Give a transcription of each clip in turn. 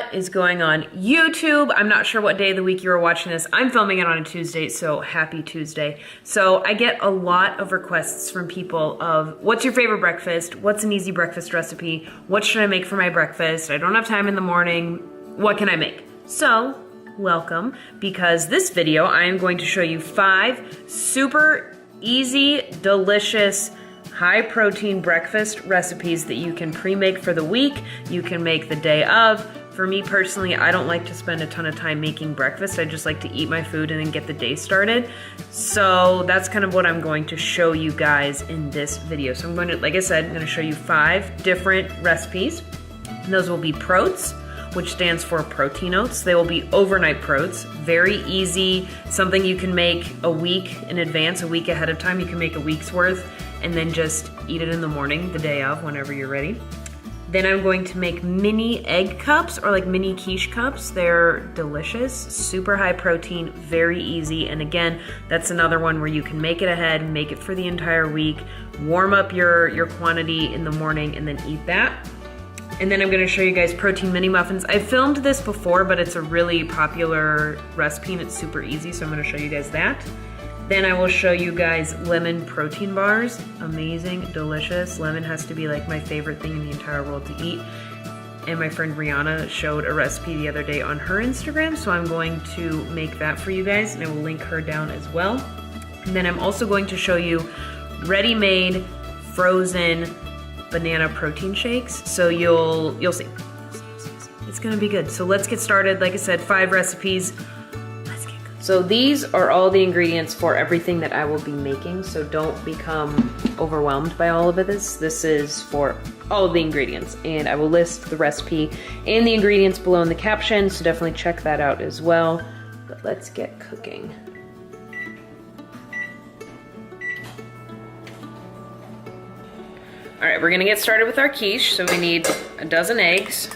What is going on YouTube? I'm not sure what day of the week you are watching this. I'm filming it on a Tuesday, so happy Tuesday. So I get a lot of requests from people of what's your favorite breakfast? What's an easy breakfast recipe? What should I make for my breakfast? I don't have time in the morning. What can I make? So welcome, because this video I am going to show you 5 super easy, delicious, high protein breakfast recipes that you can pre-make for the week. You can make the day of. For me personally, I don't like to spend a ton of time making breakfast. I just like to eat my food and then get the day started. So that's kind of what I'm going to show you guys in this video. So I'm going to, like I said, I'm going to show you 5 different recipes. And those will be PROATS, which stands for protein oats. They will be overnight PROATS. Very easy, something you can make a week in advance, a week ahead of time. You can make a week's worth and then just eat it in the morning, the day of, whenever you're ready. Then I'm going to make mini egg cups, or like mini quiche cups. They're delicious, super high protein, very easy. And again, that's another one where you can make it ahead, make it for the entire week, warm up your quantity in the morning and then eat that. And then I'm gonna show you guys protein mini muffins. I filmed this before, but it's a really popular recipe and it's super easy, so I'm gonna show you guys that. Then I will show you guys lemon protein bars. Amazing, delicious. Lemon has to be like my favorite thing in the entire world to eat. And my friend Rihanna showed a recipe the other day on her Instagram, so I'm going to make that for you guys, and I will link her down as well. And then I'm also going to show you ready-made frozen banana protein shakes. So you'll see. It's gonna be good. So let's get started. Like I said, 5 recipes. So these are all the ingredients for everything that I will be making, so don't become overwhelmed by all of this. This is for all of the ingredients, and I will list the recipe and the ingredients below in the caption, so definitely check that out as well. But let's get cooking. All right, we're gonna get started with our quiche. So we need a dozen eggs.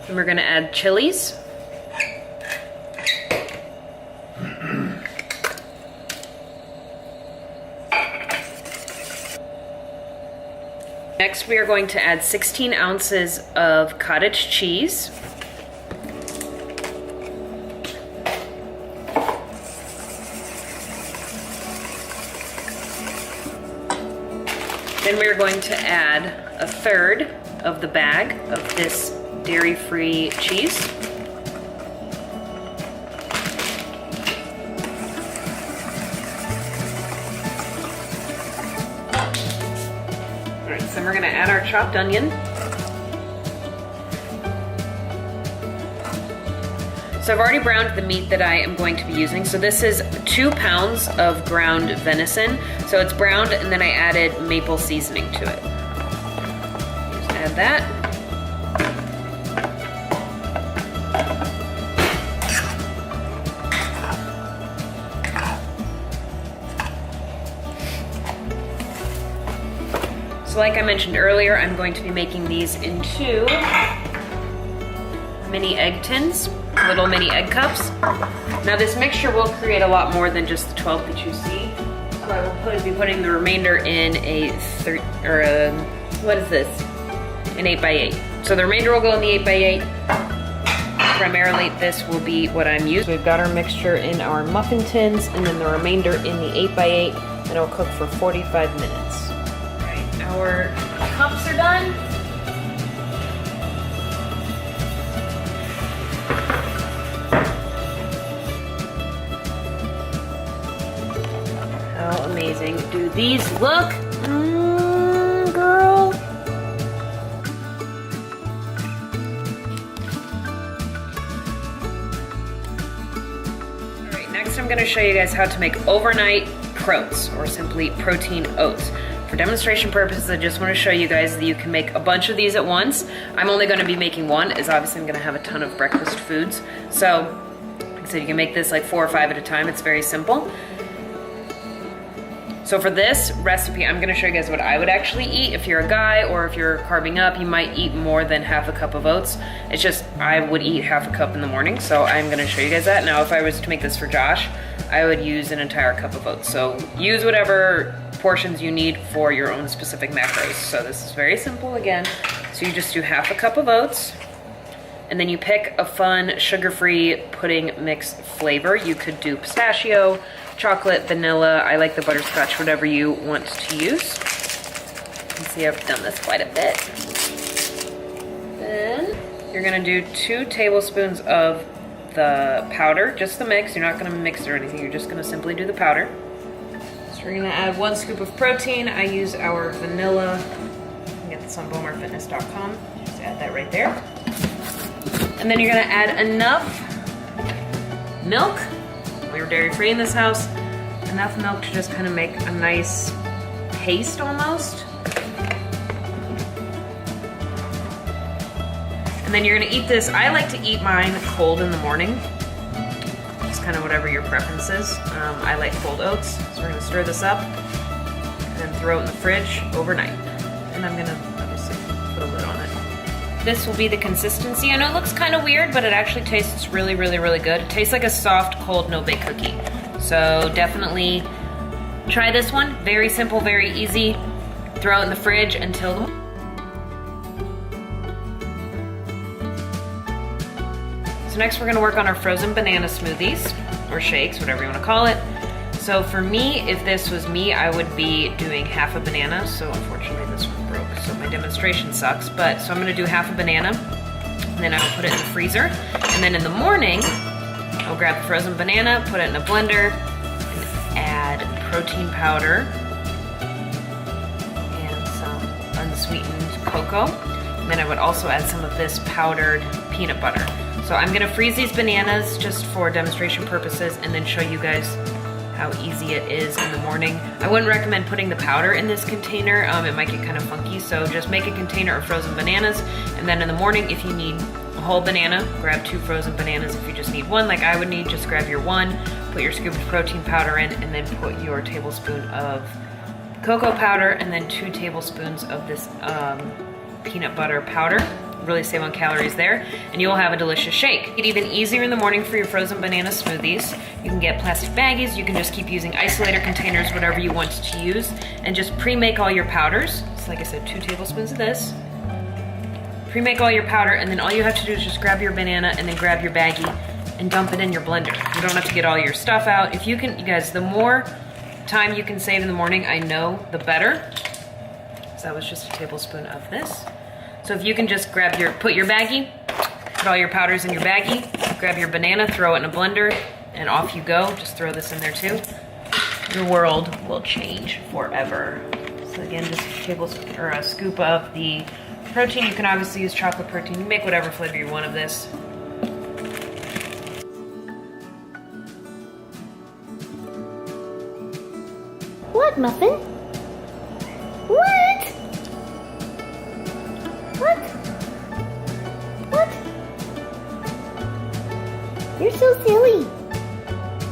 And we're gonna add chilies. Next, we are going to add 16 ounces of cottage cheese. Then we are going to add a third of the bag of this dairy-free cheese. All right, so we're gonna add our chopped onion. So I've already browned the meat that I am going to be using. So this is 2 pounds of ground venison. So it's browned, and then I added maple seasoning to it. Just add that. So like I mentioned earlier, I'm going to be making these into mini egg tins, little mini egg cups. Now this mixture will create a lot more than just the 12 that you see. So I will be putting the remainder in an 8x8. So the remainder will go in the 8x8. Primarily this will be what I'm using. So we've got our mixture in our muffin tins and then the remainder in the 8x8, and it'll cook for 45 minutes. Our cups are done. How amazing do these look? Girl. All right, next I'm going to show you guys how to make overnight PROATS, or simply protein oats. For demonstration purposes, I just want to show you guys that you can make a bunch of these at once. I'm only going to be making one, as obviously I'm going to have a ton of breakfast foods. So, like I said, you can make this like 4 or 5 at a time. It's very simple. So for this recipe, I'm gonna show you guys what I would actually eat. If you're a guy or if you're carving up, you might eat more than half a cup of oats. It's just, I would eat half a cup in the morning, so I'm gonna show you guys that. Now, if I was to make this for Josh, I would use an entire cup of oats. So use whatever portions you need for your own specific macros. So this is very simple again. So you just do half a cup of oats, and then you pick a fun sugar-free pudding mix flavor. You could do pistachio, chocolate, vanilla. I like the butterscotch, whatever you want to use. You can see I've done this quite a bit. Then you're gonna do 2 tablespoons of the powder, just the mix. You're not gonna mix it or anything. You're just gonna simply do the powder. So we're gonna add 1 scoop of protein. I use our vanilla. You can get this on BomarFitness.com. Just add that right there. And then you're gonna add enough milk. We're dairy-free in this house. Enough milk to just kind of make a nice paste almost. And then you're gonna eat this. I like to eat mine cold in the morning. Just kind of whatever your preference is. I like cold oats, so we're gonna stir this up and then throw it in the fridge overnight. And I'm gonna obviously put a lid on it. This will be the consistency. I know it looks kind of weird, but it actually tastes really, really, really good. It tastes like a soft, cold, no-bake cookie. So definitely try this one. Very simple, very easy. Throw it in the fridge until the... So next we're gonna work on our frozen banana smoothies, or shakes, whatever you wanna call it. So for me, if this was me, I would be doing half a banana. So unfortunately this one broke, so my demonstration sucks. But, so I'm gonna do half a banana, and then I'll put it in the freezer. And then in the morning, I'll grab the frozen banana, put it in a blender, and add protein powder, and some unsweetened cocoa. And then I would also add some of this powdered peanut butter. So I'm gonna freeze these bananas just for demonstration purposes and then show you guys how easy it is in the morning. I wouldn't recommend putting the powder in this container. It might get kind of funky, so just make a container of frozen bananas, and then in the morning, if you need a whole banana, grab 2 frozen bananas. If you just need 1, like I would need, just grab your 1, put your scoop of protein powder in, and then put your tablespoon of cocoa powder, and then 2 tablespoons of this peanut butter powder. Really save on calories there, and you'll have a delicious shake. Make it even easier in the morning for your frozen banana smoothies. You can get plastic baggies, you can just keep using isolator containers, whatever you want to use, and just pre-make all your powders. So like I said, 2 tablespoons of this. Pre-make all your powder, and then all you have to do is just grab your banana and then grab your baggie and dump it in your blender. You don't have to get all your stuff out. If you can, you guys, the more time you can save in the morning, I know, the better. So that was just a tablespoon of this. So if you can just grab put your baggie, put all your powders in your baggie, grab your banana, throw it in a blender, and off you go. Just throw this in there too. Your world will change forever. So again, just a tablespoon or a scoop of the protein. You can obviously use chocolate protein. You make whatever flavor you want of this. What, Muffin? What? What? What? You're so silly.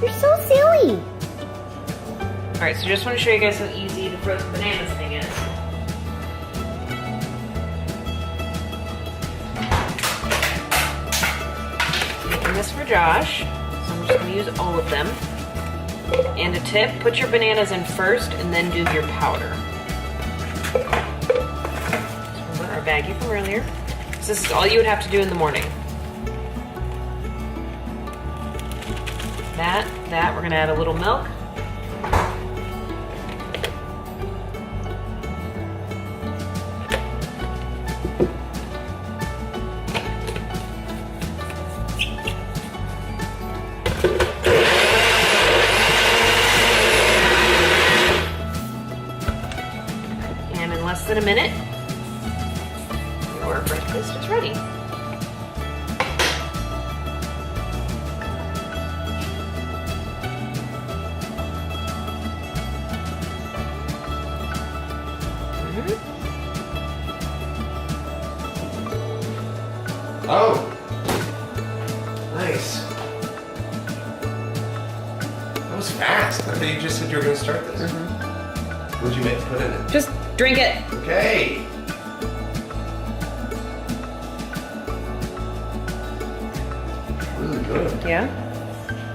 You're so silly. All right, so just want to show you guys how easy the frozen bananas thing is. Making this for Josh, so I'm just gonna use all of them. And a tip, put your bananas in first and then do your powder. Our baggie from earlier. So this is all you would have to do in the morning. That, we're gonna add a little milk. And in less than a minute, your breakfast is ready. Oh, nice. That was fast. I thought you just said you were going to start this. What'd you put in it? Just drink it. Okay. Really good. Yeah.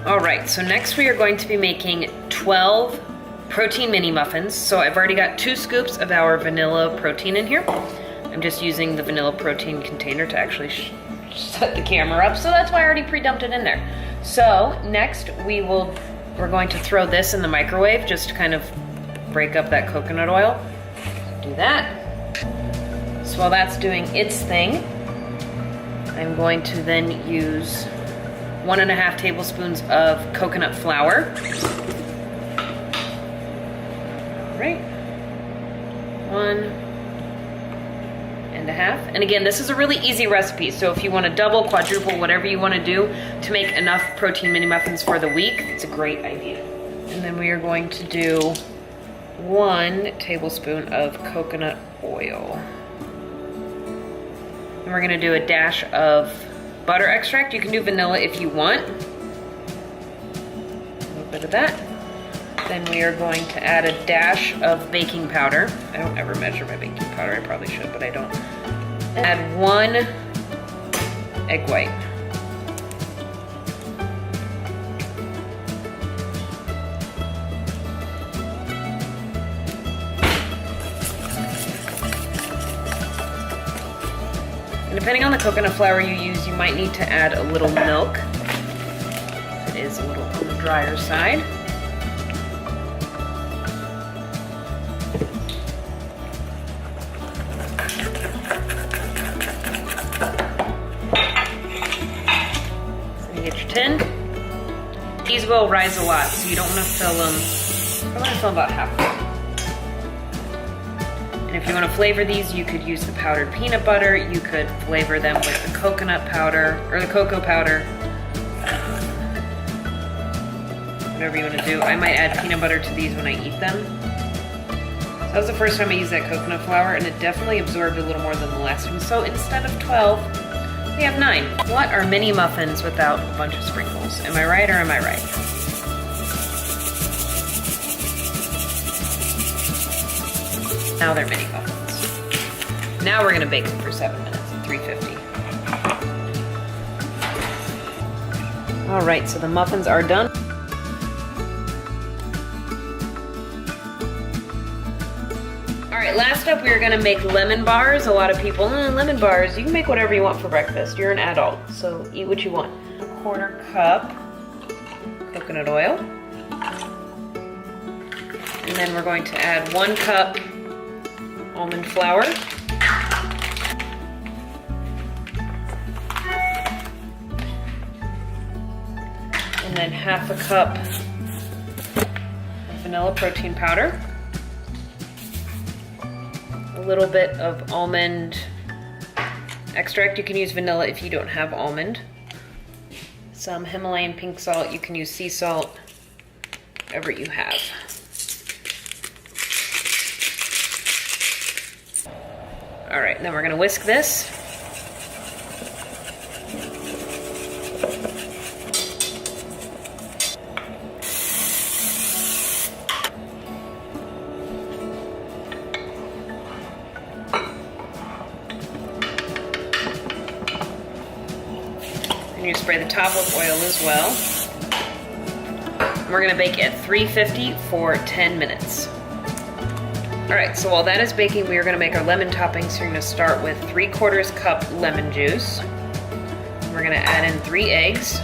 All right, so next we are going to be making 12 protein mini muffins. So I've already got 2 scoops of our vanilla protein in here. I'm just using the vanilla protein container to actually set the camera up, so that's why I already pre-dumped it in there. So next we're going to throw this in the microwave just to kind of break up that coconut oil. Do that. So while that's doing its thing, I'm going to then use 1.5 tablespoons of coconut flour. All right, 1.5. And again, this is a really easy recipe, so if you want to double, quadruple, whatever you want to do to make enough protein mini muffins for the week, it's a great idea. And then we are going to do 1 tablespoon of coconut oil. And we're gonna do a dash of butter extract. You can do vanilla if you want. A little bit of that. Then we are going to add a dash of baking powder. I don't ever measure my baking powder. I probably should, but I don't. Add 1 egg white. And depending on the coconut flour you use, you might need to add a little milk. It is a little on the drier side. Get your tin. These will rise a lot, so you don't want to fill them. I want to fill about half of them. And if you want to flavor these, you could use the powdered peanut butter. You could flavor them with the coconut powder or the cocoa powder. Whatever you want to do. I might add peanut butter to these when I eat them. So that was the first time I used that coconut flour, and it definitely absorbed a little more than the last one. So instead of 12, we have 9. What are mini muffins without a bunch of sprinkles? Am I right or am I right? Now they're mini muffins. Now we're gonna bake them for 7 minutes at 350. All right, so the muffins are done. All right, last up we are gonna make lemon bars. A lot of people, lemon bars, you can make whatever you want for breakfast. You're an adult, so eat what you want. 1/4 cup coconut oil. And then we're going to add 1 cup almond flour. And then 1/2 cup of vanilla protein powder. A little bit of almond extract. You can use vanilla if you don't have almond. Some Himalayan pink salt. You can use sea salt, whatever you have. All right, then we're gonna whisk this. And you spray the top with oil as well. And we're gonna bake at 350 for 10 minutes. All right, so while that is baking, we are gonna make our lemon toppings. So you're gonna start with 3/4 cup lemon juice. We're gonna add in 3 eggs.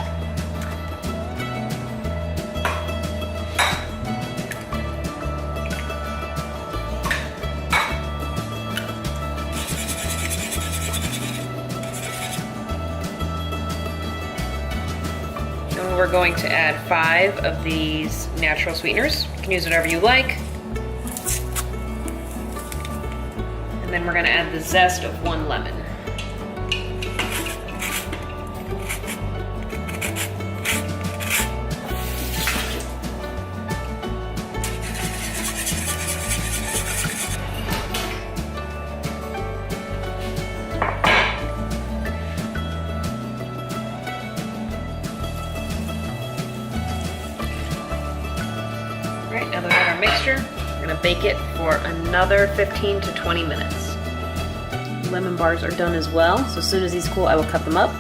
And we're going to add 5 of these natural sweeteners. You can use whatever you like. And then we're gonna add the zest of 1 lemon. All right, now that we have our mixture, we're gonna bake it for another 15 to 20 minutes. Lemon bars are done as well, so as soon as these cool, I will cut them up.